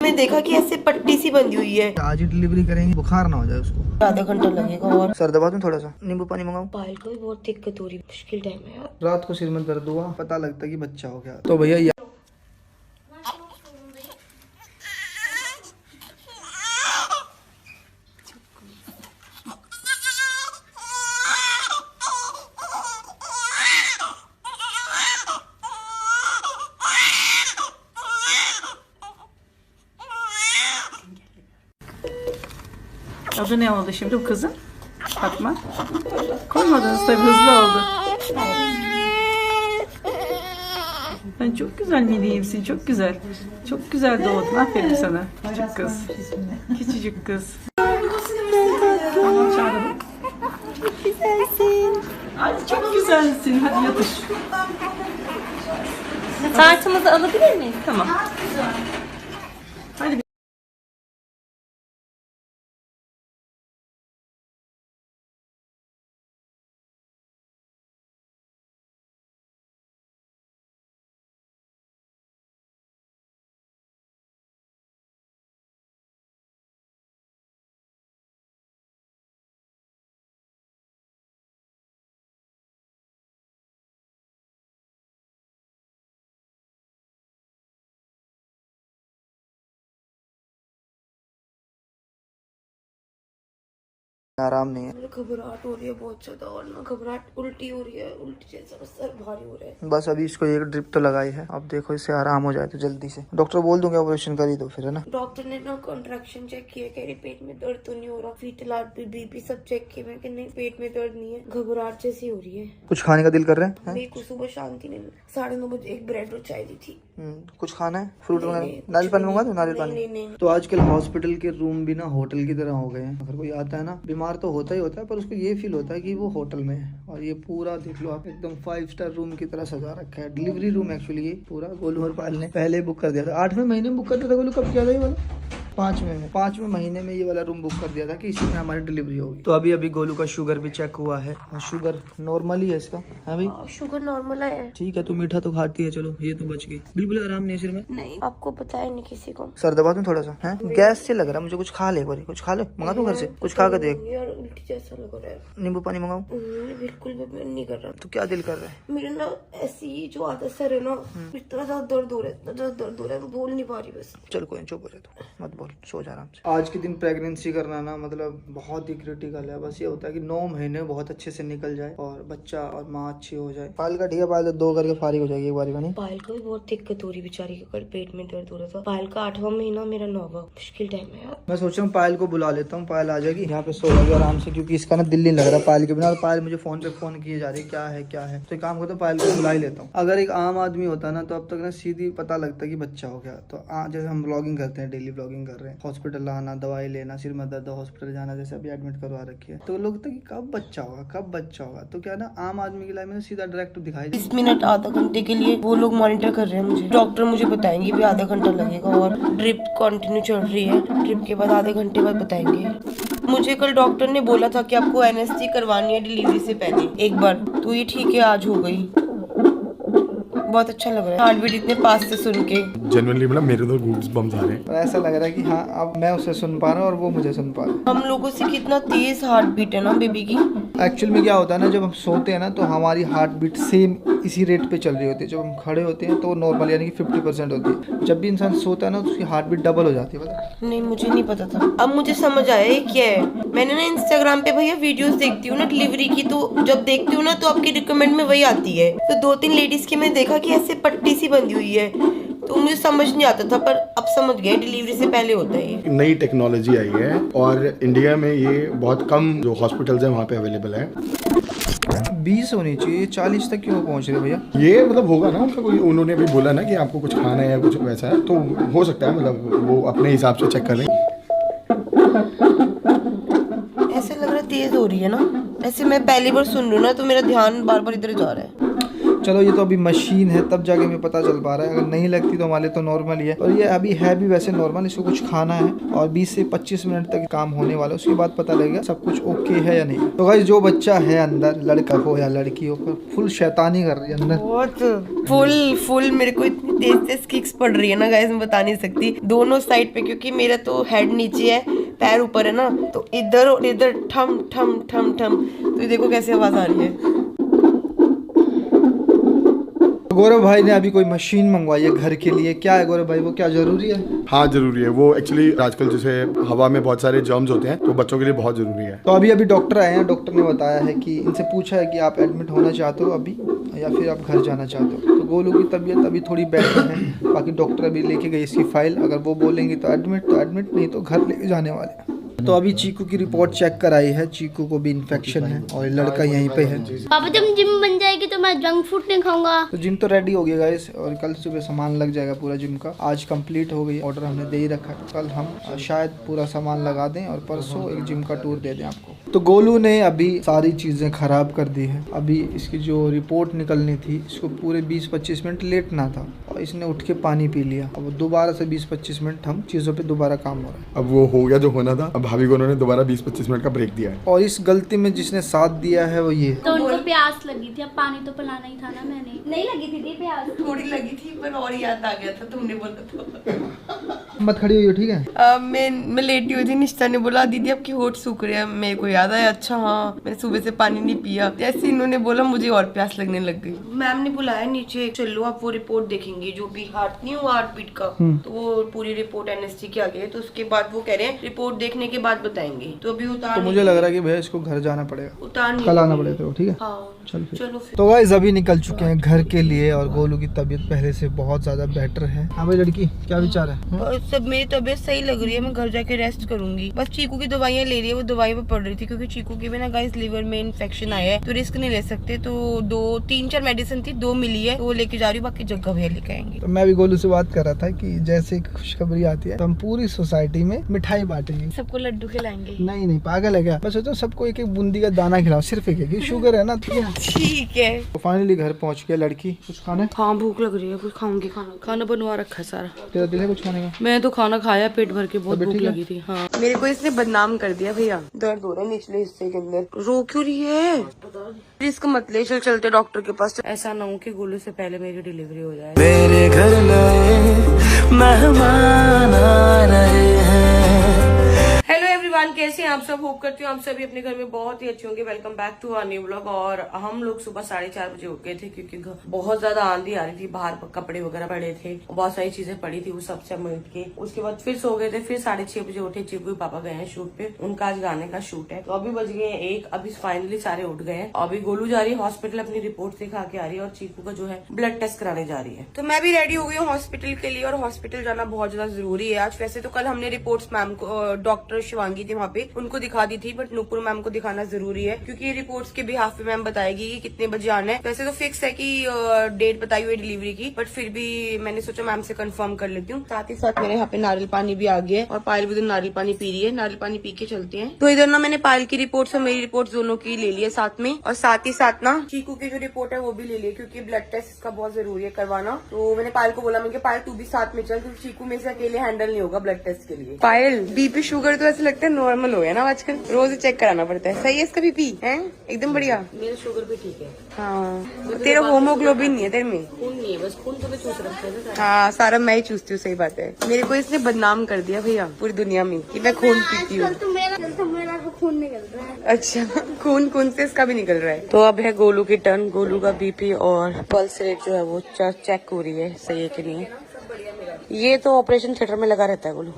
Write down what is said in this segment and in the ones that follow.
मैं देखा कि ऐसे पट्टी सी बंधी हुई है। आज ही डिलीवरी करेंगे, बुखार ना हो जाए उसको। आधा घंटा लगेगा। और सर दबा दूं थोड़ा सा, नींबू पानी मंगाऊं? पायल को भी बहुत दिक्कत हो रही, मुश्किल टाइम है यार। रात को सिर में दर्द हुआ, पता लगता कि बच्चा हो गया। तो भैया Adı ne oldu şimdi bu kızın? Fatma. Koymadınız tabii, hızlı oldu. Sen çok güzel meleğimsin, çok güzel. Çok güzel doğdun, aferin sana. Küçük kız. Küçücük kız. Tamam, çağıralım. Çok güzelsin. Ay çok güzelsin, hadi yatış. Tartımızı alabilir miyiz? Tamam. Hadi. आराम नहीं है। मुझे घबराहट हो रही है बहुत ज्यादा, और ना घबराहट उल्टी हो रही है, उल्टी जैसा सर भारी हो रहा है। बस अभी इसको एक ड्रिप तो लगाई है, अब देखो इससे आराम हो जाए तो जल्दी से डॉक्टर बोल दूंगा ऑपरेशन करी तो फिर, है ना? डॉक्टर ने ना कॉन्ट्रैक्शन चेक किया, कह रही पेट में दर्द तो नहीं हो रहा, फीटल हार्टबीट बीपी सब चेक किया, मैं नहीं पेट में दर्द नहीं है, घबराहट जैसी हो रही है। कुछ खाने का दिल कर रहा है? मेरे को सुबह शांति नहीं मिली, 9:30 बजे एक ब्रेड और चाय दी थी। कुछ खाना है? फ्रूट नहीं, वगैरह? नहीं, नारियल पानी कुछ मंगा नहीं, दो? नारियल नहीं, पानी? नहीं। तो आजकल हॉस्पिटल के रूम भी ना होटल की तरह हो गए हैं। अगर कोई आता है ना बीमार तो होता ही होता है, पर उसको ये फील होता है कि वो होटल में है। और ये पूरा देख लो आप, एकदम 5 स्टार रूम की तरह सजा रखा है। डिलीवरी रूम एक्चुअली ये पूरा गोलू और पायल ने पहले बुक कर दिया था। 8वें महीने में बुक कर दिया था। गोलू कब किया था ये वाला? 5वें महीने में ये वाला रूम बुक कर दिया था कि इसी में हमारी डिलीवरी होगी। तो अभी गोलू का शुगर भी चेक हुआ है और शुगर नॉर्मल ही है इसका। है भाई? शुगर नॉर्मल है। ठीक है, तू मीठा तो खाती है, चलो ये तो बच गई। बिल्कुल आराम नहीं है सिर में? नहीं, आपको पता है नहीं किसी को। सर दबा दूं थोड़ा सा? है गैस से लग रहा है मुझे, कुछ खा ले, कुछ खा ले, मंगा दूं घर से? कुछ खा के देख। यार उल्टी जैसा लग रहा है। नींबू पानी मंगाऊं? बिल्कुल भी मैं नहीं कर रहा। तो क्या दिल कर रहा है? मेरे ना ऐसी जो आदत सर है ना, इतना ज्यादा दर्द हो रहा है, इतना ज्यादा दर्द हो रहा है, मैं बोल नहीं पा रही बस। चल कोई चुप हो जा, तू मत बोल, सो जा आराम से। आज के दिन प्रेगनेंसी करना ना मतलब बहुत ही क्रिटिकल है। बस ये होता है कि 9 महीने बहुत अच्छे से निकल जाए और बच्चा और माँ अच्छी हो जाए। पायल का ठीक है, पायल 2 करके फारिग हो जाएगी एक बारी में। नहीं पायल को भी बहुत दिक्कत हो रही बेचारी के, पेट में दर्द हो रहा था। पायल का 8वां महीना, मेरा 9वां, मुश्किल टाइम है यार। मैं सोच रहा हूँ पायल को बुला लेता हूँ, पायल आ जाएगी यहाँ पे, सो जाएगी आराम से, क्योंकि इसका ना दिल नहीं लग रहा पायल के बिना। और पायल मुझे फोन पे फोन किए जा रही है, क्या है। तो एक काम करता हूँ, पायल को बुला ही लेता हूँ। अगर एक आम आदमी होता ना तो अब तक ना सीधी पता लगता कि बच्चा हो गया। तो जैसे हम ब्लॉगिंग करते हैं, डेली ब्लॉगिंग कर रहे हैं, हॉस्पिटल आना, दवाई लेना, सिर में दर्द, हॉस्पिटल जाना, जैसे अभी एडमिट करवा रखी है, तो लोग कि कब बच्चा होगा। तो क्या ना आम आदमी की लाइफ में सीधा डायरेक्ट दिखाई 20 मिनट आधा घंटे के लिए वो लोग मॉनिटर कर रहे हैं मुझे। डॉक्टर मुझे बताएंगे भी आधा घंटा लगेगा, और ड्रिप कंटिन्यू चल रही है। ड्रिप के बाद आधे घंटे बाद बताएंगे। मुझे कल डॉक्टर ने बोला था कि आपको एनएसटी करवानी है डिलीवरी से पहले एक बार, तो ये ठीक है, आज हो गई। बहुत अच्छा लग रहा है हार्ट बीट इतने पास से सुन के। जेन्युइनली मतलब मेरे तो गूज बम्स आ रहे हैं। ऐसा लग रहा है कि हाँ अब मैं उसे सुन पा रहा हूँ और वो मुझे सुन पा रहा है। हम लोगों से कितना तेज हार्ट बीट है ना बेबी की। एक्चुअल में क्या होता है ना, जब हम सोते हैं ना तो हमारी हार्ट बीट सेम इसी रेट पे चल रही होती है। जब हम खड़े होते हैं तो नॉर्मल यानी कि 50% होती है। जब भी इंसान सोता है ना तो उसकी हार्ट बीट डबल हो जाती है। पता नहीं, मुझे नहीं पता था, अब मुझे समझ आया ये क्या है। मैंने ना इंस्टाग्राम पे भैया वीडियोस देखती हूँ ना डिलीवरी की, तो जब देखती हूँ ना तो आपके रिकमेंड में वही आती है। तो 2-3 लेडीज की मैंने देखा कि ऐसे पट्टी सी बंधी हुई है, तो मुझे समझ नहीं आता था, पर अब समझ गया डिलीवरी से पहले होता है ये। नई टेक्नोलॉजी आई है और इंडिया में ये बहुत कम जो हॉस्पिटल्स हैं वहाँ पे अवेलेबल है। 20 होनी चाहिए, 40 तक क्यों पहुँच रहे भैया? ये मतलब होगा ना उनका कोई, उन्होंने भी बोला ना कि आपको कुछ खाना है या कुछ वैसा है, तो हो सकता है मतलब वो अपने हिसाब से चेक करें। ऐसे लग रहा है तेज हो रही है ना, ऐसे मैं पहली बार सुन रही हूँ ना, तो मेरा ध्यान बार बार इधर जा रहा है। चलो ये तो अभी मशीन है तब जाके हमें पता चल पा रहा है। अगर नहीं लगती तो हमारे तो नॉर्मल ही है, और ये अभी है भी वैसे नॉर्मल। इसको कुछ खाना है और 20 से 25 मिनट तक काम होने वाला है, उसके बाद पता लगेगा सब कुछ ओके है या नहीं। तो गाइस जो बच्चा है अंदर, लड़का हो या लड़की हो, फुल शैतानी कर रही है अंदर। बहुत फुल मेरे को इतनी तेज तेज किक्स पड़ रही है ना गाइस, मैं बता नहीं सकती। दोनों साइड पे, क्योंकि मेरा तो हेड नीचे है, पैर ऊपर है ना, तो इधर और इधर ठम ठम ठम ठम। तो ये देखो कैसे आवाज आ रही है। गौरव भाई ने अभी कोई मशीन मंगवाई है घर के लिए। क्या है गौरव भाई, वो क्या जरूरी है? हाँ जरूरी है वो। एक्चुअली आजकल जैसे हवा में बहुत सारे जर्म्स होते हैं, तो बच्चों के लिए बहुत जरूरी है। तो अभी डॉक्टर आए हैं। डॉक्टर ने बताया है कि इनसे पूछा है कि आप एडमिट होना चाहते हो अभी या फिर आप घर जाना चाहते हो। तो गोलू की तबीयत अभी थोड़ी बेटर है। बाकी डॉक्टर अभी लेके गई इसकी फाइल। अगर वो बोलेंगे तो एडमिट, नहीं तो घर लेके जाने वाले हैं। तो अभी चीकू की रिपोर्ट चेक कराई है। चीकू को भी इन्फेक्शन है और लड़का यहीं पे है। पापा जब जिम बन जाएगी तो मैं जंक फूड नहीं खाऊंगा। तो जिम तो रेडी हो गया गाइस, और कल सुबह सामान लग जाएगा पूरा जिम का। आज कंप्लीट हो गई, ऑर्डर हमने दे ही रखा है। कल हम शायद पूरा सामान लगा दें और परसों एक जिम का टूर दे दें आपको। तो गोलू ने अभी सारी चीजें खराब कर दी है। अभी इसकी जो रिपोर्ट निकलनी थी, इसको पूरे 20-25 मिनट लेटना था और इसने उठ के पानी पी लिया। अब दोबारा से 20-25 मिनट हम चीजों पे दोबारा काम हो रहा है। अब वो हो गया जो होना था। अब भाभी को उन्होंने दोबारा 20-25 मिनट का ब्रेक दिया है। और इस गलती में जिसने साथ दिया है वो ये। तो उनको प्यास लगी थी, अब पानी तो पिलाना ही था ना। मैंने नहीं लगी थी प्यास, थोड़ी लगी थी पर और याद आ गया था, तुमने बोला था। मत खड़ी हुई हो, ठीक है? मैं लेटी हुई थी, निश्चिता ने बोला दीदी आपकी होठ सूख रहे हैं। मेरे को याद आया, अच्छा हाँ मैंने सुबह से पानी नहीं पिया। जैसे इन्होंने बोला मुझे और प्यास लगने लग गई। मैम ने बुलाया नीचे, चलो आप वो रिपोर्ट देखेंगे जो भी हार्ट नहीं हुआ, हार्ट बीट का। तो वो पूरी रिपोर्ट NST की आ गई है। तो उसके बाद वो कह रहे हैं रिपोर्ट देखने के बाद बताएंगे। तो अभी उतार, तो मुझे लग रहा है कि भैया इसको घर जाना पड़ेगा, उतार कल आना पड़ेगा। ठीक है, हाँ चलो फिर। तो गाइस अभी निकल चुके हैं घर के लिए और गोलू की तबीयत पहले से बहुत ज्यादा बेटर है। हाँ भाई लड़की, क्या विचार है? सब मेरी तबीयत सही लग रही है, मैं घर जाके रेस्ट करूंगी। बस चीकू की दवाइयाँ ले रही है, वो दवाई पे पड़ रही थी क्योंकि चीकू के भी ना गाइस लिवर में इन्फेक्शन आया है, तो रिस्क नहीं ले सकते। तो 2-3-4 मेडिसिन थी, 2 मिली है, तो वो लेके जा रही हूँ। बाकी जगह भैया लेके आएंगे। तो मैं भी गोलू से बात कर रहा था कि जैसे खुशखबरी आती है तो हम पूरी सोसाइटी में मिठाई बांटेंगे। सबको लड्डू खिलाएंगे। नहीं पागल है क्या? मैं सोचा सबको एक एक बूंदी का दाना खिलाओ, सिर्फ एक शुगर है ना। ठीक है। तो फाइनली घर पहुंच गया। लड़की कुछ खाना? हाँ भूख लग रही है, कुछ खाऊंगी। खाना बनवा रखा है सारा। तेरा दिल है कुछ खाने का? मैं तो खाना खाया पेट भर के, बहुत तबीयत भूख ठीक है? लगी थी। हाँ मेरे को इसने बदनाम कर दिया भैया। दर्द हो रहा है निचले हिस्से के अंदर। रो क्यों रही है? रिस्क मत ले, चलते डॉक्टर के पास। ऐसा ना हो कि गोलू से पहले मेरी डिलीवरी हो जाए। मेरे घर नए मेहमान आ रहे हैं। हेलो एवरीवन, कैसे हैं आप सब? होप करती हूँ आप सभी अपने घर में बहुत ही अच्छे होंगे। Welcome back to our new blog. और हम लोग सुबह 4:30 बजे उठ गए थे क्योंकि बहुत ज्यादा आंधी आ रही थी। बाहर कपड़े वगैरह पड़े थे, बहुत सारी चीजें पड़ी थी, वो सब समेट के उसके बाद फिर सो गए थे। फिर 6:30 बजे उठे। चीकू पापा गए हैं शूट पे, उनका आज गाने का शूट है। तो अभी बज गए 1। अभी फाइनली सारे उठ गए हैं। अभी गोलू जा रही है हॉस्पिटल, अपनी रिपोर्ट दिखा के आ रही है और चीकू का जो है ब्लड टेस्ट कराने जा रही है। तो मैं भी रेडी हो गई हूँ हॉस्पिटल के लिए, और हॉस्पिटल जाना बहुत ज्यादा जरूरी है आज। वैसे तो कल हमने रिपोर्ट्स मैम को, डॉक्टर शिवांगी थी वहाँ पे, उनको दिखा दी थी, बट नूपुर मैम को दिखाना जरूरी है क्योंकि रिपोर्ट्स के बिहाफ पे मैम बताएगी कि कितने बजे आना है। वैसे तो फिक्स है कि डेट बताई हुई डिलीवरी की, बट फिर भी मैंने सोचा मैम से कंफर्म कर लेती हूँ। साथ ही साथ मेरे यहाँ पे नारियल पानी भी आ गया है और पायल भी नारियल पानी पी रही है। नारियल पानी पी के चलते हैं। तो इधर ना मैंने पायल की रिपोर्ट और मेरी रिपोर्ट दोनों की ले ली है साथ में, और साथ ही साथ ना चीकू की जो रिपोर्ट है वो भी ले ली है क्योंकि ब्लड टेस्ट इसका बहुत जरूरी है करवाना। तो मैंने पायल को बोला, मैं पायल तू भी साथ में चल, क्योंकि चीकू में से अकेले हैंडल नहीं होगा ब्लड टेस्ट के लिए। पायल बीपी शुगर तो ऐसे लगता है नॉर्मल हो गया ना आजकल, रोज चेक कराना पड़ता है। सही है इसका बीपी है एकदम बढ़िया। मेरा शुगर भी ठीक है। हाँ तेरा होमोग्लोबिन नहीं है, तेरे में खून नहीं है, बस खून तो मैं चूस रखता है। हाँ सारा मैं ही चूसती हूँ। सही बात है। मेरे को इसने बदनाम कर दिया भैया पूरी दुनिया में कि मैं खून पीती हूँ। तो मेरा खून निकल रहा है। अच्छा खून से इसका भी निकल रहा है। तो अब है गोलू की टर्न। गोलू का बीपी और पल्स रेट जो है वो चेक हो रही है, सही है कि नहीं। ये तो ऑपरेशन थिएटर में लगा रहता है गोलू,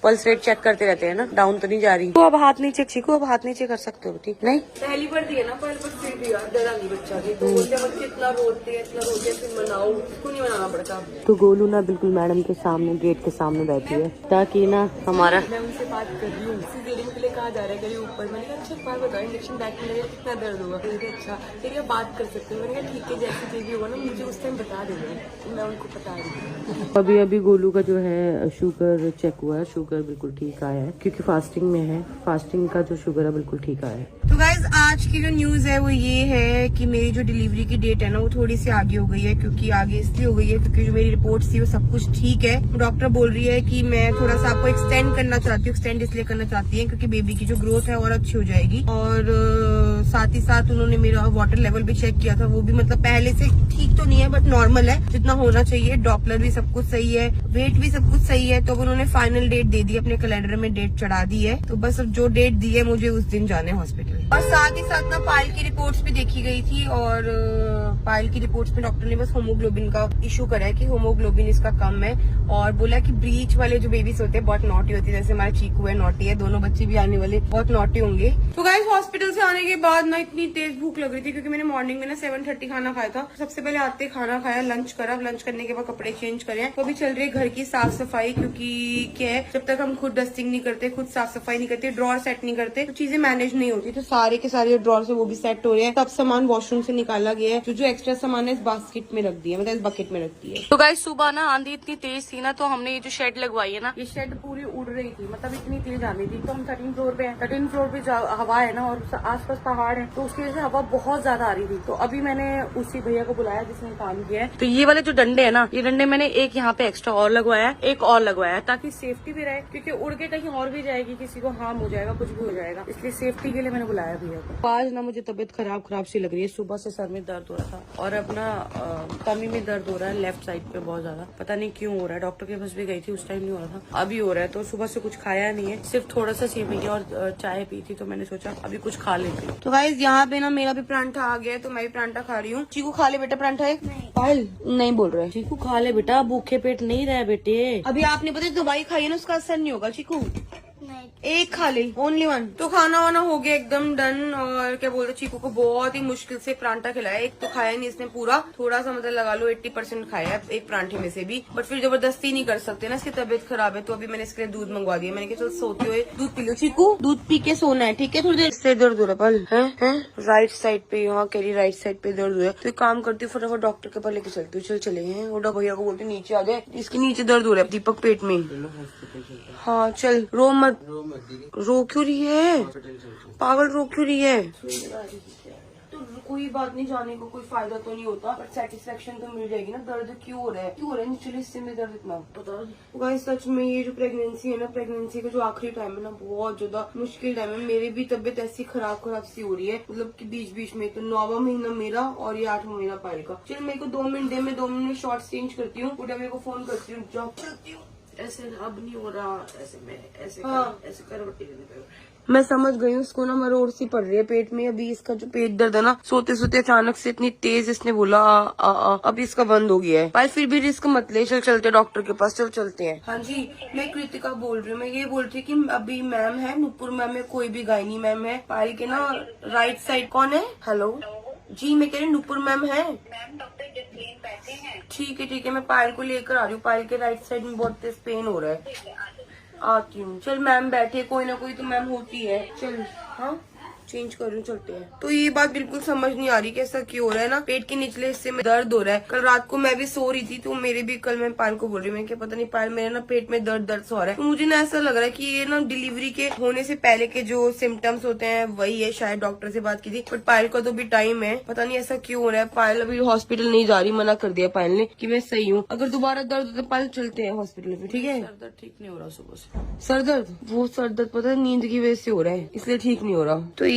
पल्स रेट चेक करते रहते हैं ना, डाउन तो नहीं जा रही। तो अब हाथ नीचे, चीकू अब हाथ नीचे कर सकते हो, ठीक नहीं? पहली बार दिया ना, पहले बार फिर दिया, डरांगी बच्चा की। तो बोलते बच्चे इतना रोते हैं फिर मनाओ, उसको नहीं मनाना पड़ता। तो गोलू ना बिल्कुल मैडम के सामने, गेट के सामने बैठी है ताकि ना हमारा, मैं उनसे बात कर रही हूँ सीजरियन के लिए कहा जा रहा है, कहीं ऊपर। मैंने कहा अच्छा एक बार बताओ इंजेक्शन बैक में लगेगा कितना दर्द होगा? मैंने अच्छा फिर बात कर सकते हो। मैंने कहा ठीक है, जैसे जो भी होगा ना मुझे उस टाइम बता देना। मैं उनको बता रही हूँ। अभी गोलू का जो है शुगर चेक हुआ है, शुगर बिल्कुल ठीक आया है क्योंकि फास्टिंग में है। फास्टिंग का जो शुगर है बिल्कुल ठीक आया है। तो गाइस गाइस आज की जो न्यूज है वो ये है कि मेरी जो डिलीवरी की डेट है ना वो थोड़ी सी आगे हो गई है, क्योंकि आगे इसलिए हो गई है क्योंकि जो मेरी रिपोर्ट्स थी वो सब कुछ ठीक है। डॉक्टर बोल रही है कि मैं थोड़ा सा आपको एक्सटेंड करना चाहती हूँ। एक्सटेंड इसलिए करना चाहती है क्योंकि बेबी की जो ग्रोथ है और अच्छी हो जाएगी, और साथ ही साथ उन्होंने मेरा वाटर लेवल भी चेक किया था, वो भी मतलब पहले से ठीक तो नहीं है बट नॉर्मल है जितना होना चाहिए। डॉपलर भी सब कुछ सही है, वेट भी सब कुछ सही है। तो अब उन्होंने फाइनल डेट दे दी, अपने कैलेंडर में डेट चढ़ा दी है। तो बस अब जो डेट दी है मुझे उस दिन जाने हॉस्पिटल। और साथ ही साथ ना पायल की रिपोर्ट्स भी देखी गई थी, और पायल की रिपोर्ट्स में डॉक्टर ने बस होमोग्लोबिन का इशू करा है कि होमोग्लोबिन इसका कम है, और बोला कि ब्रीच वाले जो बेबीज होते हैं बहुत नॉटी होती है, जैसे हमारे चीकू है नॉटी है, दोनों बच्चे भी आने वाले बहुत नॉटी होंगे। तो गाइस हॉस्पिटल से आने के बाद ना इतनी तेज भूख लग रही थी क्योंकि मैंने मॉर्निंग में ना 7:30 खाना खाया था। सबसे पहले आते खाना खाया, लंच करा, लंच करने के बाद कपड़े चेंज करे। तो अभी चल रही है घर की साफ सफाई, क्योंकि क्या है जब तक हम खुद डस्टिंग नहीं करते, खुद साफ सफाई नहीं करते, ड्रॉर सेट नहीं करते तो चीजें मैनेज नहीं होती। तो सारे के सारे ड्रॉर से वो भी सेट हो रहे हैं। सब सामान वॉशरूम से निकाला गया है, जो एक्स्ट्रा सामान है इस बास्केट में रख दिया, मतलब इस बकेट में रख दिया। तो गाइस सुबह ना आंधी इतनी तेज थी ना, तो हमने ये जो शेड लगवाई है ना, ये शेड पूरी उड़ रही थी, मतलब इतनी तेज आंधी थी। तो हम 13 फ्लोर पे हैं, 13 फ्लोर पे हवा है ना और आसपास पहाड़ है, तो उसकी वजह से हवा बहुत ज्यादा आ रही थी। तो अभी मैंने उसी भैया को बुलाया जिसने काम किया है। तो ये वाले जो डंडे है ना, ये डंडे मैंने एक यहाँ पे एक्स्ट्रा और लगवाया है, एक और लगवाया है ताकि सेफ्टी भी रहे, क्योंकि उड़ के कहीं और भी जाएगी, किसी को हार्म हो जाएगा, कुछ भी हो जाएगा, इसलिए सेफ्टी के लिए मैंने बुलाया भैया को। आज ना मुझे तबीयत खराब सी लग रही है, सुबह से सर में दर्द हो रहा था और अब ना टमी में दर्द हो रहा है लेफ्ट साइड पे बहुत ज्यादा, पता नहीं क्यों हो रहा है। डॉक्टर के पास भी गई थी, उस टाइम नहीं हो रहा था, अभी हो रहा है। तो सुबह से कुछ खाया नहीं है, सिर्फ थोड़ा सा सेवई और चाय पी थी, तो मैंने सोचा अभी कुछ खा लेती हूँ। तो गाइस यहाँ पे ना मेरा भी परांठा आ गया है, तो मैं भी परांठा खा रही हूँ। चीकू खा ले बेटा परांठा है। पायल नहीं बोल रहा है, चीकू खा ले बेटा, भूखे पेट नहीं रहे बेटे। अभी आपने पता दवाई खाई है ना, उसका असर नहीं होगा चीकू, एक खा ले, ओनली वन। तो खाना वाना हो गया एकदम डन, और क्या बोलते चीकू को बहुत ही मुश्किल से परांठा खिलाया। एक तो खाया नहीं इसने पूरा, थोड़ा सा मतलब लगा लो 80% खाया है एक परांठे में से भी, बट फिर जबरदस्ती नहीं कर सकते ना, इसकी तबीयत खराब है। तो अभी मैंने इसके लिए दूध मंगवा दिया, मैंने कहा चल सोते हुए दूध पी लो चीकू, दूध पी के सोना है, ठीक है। थोड़ी देर से दर्द हो रहा है राइट साइड पे, यहाँ कह रही राइट साइड पे दर्द हो रहा है। तो एक काम करती हूँ, फटाफट डॉक्टर के पास लेके चलती हूँ। चले हैं ओडा भैया को बोलते नीचे आ जाए, इसके नीचे दर्द हो रहा है दीपक पेट में। हाँ चल, रो मत, रो क्यों रही है पागल, रो क्यों रही है। तो कोई बात नहीं, जाने को कोई फायदा तो नहीं होता, बट सेटिस्फेक्शन तो मिल जाएगी ना। दर्द क्यों हो रहा है निचले हिस्से में दर्द इतना, पता गाइस सच में ये जो प्रेगनेंसी है ना, प्रेगनेंसी का जो आखिरी टाइम है ना, बहुत ज्यादा मुश्किल टाइम है। मेरी भी तबीयत ऐसी खराब सी हो रही है, मतलब कि बीच में। तो 9वां महीना मेरा और ये 8वां महीना पायल का। चल मेरे को 2 मिनट दे, मैं 2 मिनट शॉर्ट चेंज करती हूँ, उठा मेरे को फोन करती हूँ, जॉब चलती हूँ। ऐसे अब नहीं हो रहा, ऐसे में ऐसे ऐसे करवटी लेने पे मैं समझ गई हूँ। उसको ना मरोड़ सी पड़ रही है पेट में। अभी इसका जो पेट दर्द है ना, सोते सोते अचानक से इतनी तेज इसने बोला अभी इसका बंद हो गया है। पर फिर भी रिस्क मत ले, चल चलते डॉक्टर के पास, चल चलते हैं। हाँ जी मैं कृतिका बोल रही हूँ। मैं ये बोल रही थी कि अभी मैम है नुपुर मैम है, कोई भी गायनी मैम है पायल के ना राइट साइड। कौन है? हेलो जी मैं कह रही नुपुर मैम है। ठीक है मैं पायल को लेकर आ रही हूँ। पायल के राइट साइड में बहुत तेज पेन हो रहा है, आती हूँ। चल मैम बैठे, कोई ना कोई तो मैम होती है। चल हाँ चेंज कर रही हूँ, चलते हैं। तो ये बात बिल्कुल समझ नहीं आ रही कि ऐसा क्यों हो रहा है ना, पेट के निचले हिस्से में दर्द हो रहा है। कल रात को मैं भी सो रही थी, तो मेरे भी कल मैं पायल को बोल रही हूँ, मैं क्या पता नहीं पायल मेरे ना पेट में दर्द सा हो रहा है। तो मुझे ना ऐसा लग रहा है कि ये ना डिलीवरी के होने से पहले के जो सिम्टम्स होते हैं वही है शायद। डॉक्टर से बात की थी, बट पायल का तो भी टाइम है, पता नहीं ऐसा क्यों हो रहा है। पायल अभी हॉस्पिटल नहीं जा रही, मना कर दिया पायल ने कि मैं सही हूँ। अगर दोबारा दर्द हो तो पायल चलते हैं हॉस्पिटल में, ठीक है। सर दर्द ठीक नहीं हो रहा सुबह से। सर दर्द, वो सर दर्द पता है नींद की वजह से हो रहा है, इसलिए ठीक नहीं हो रहा। तो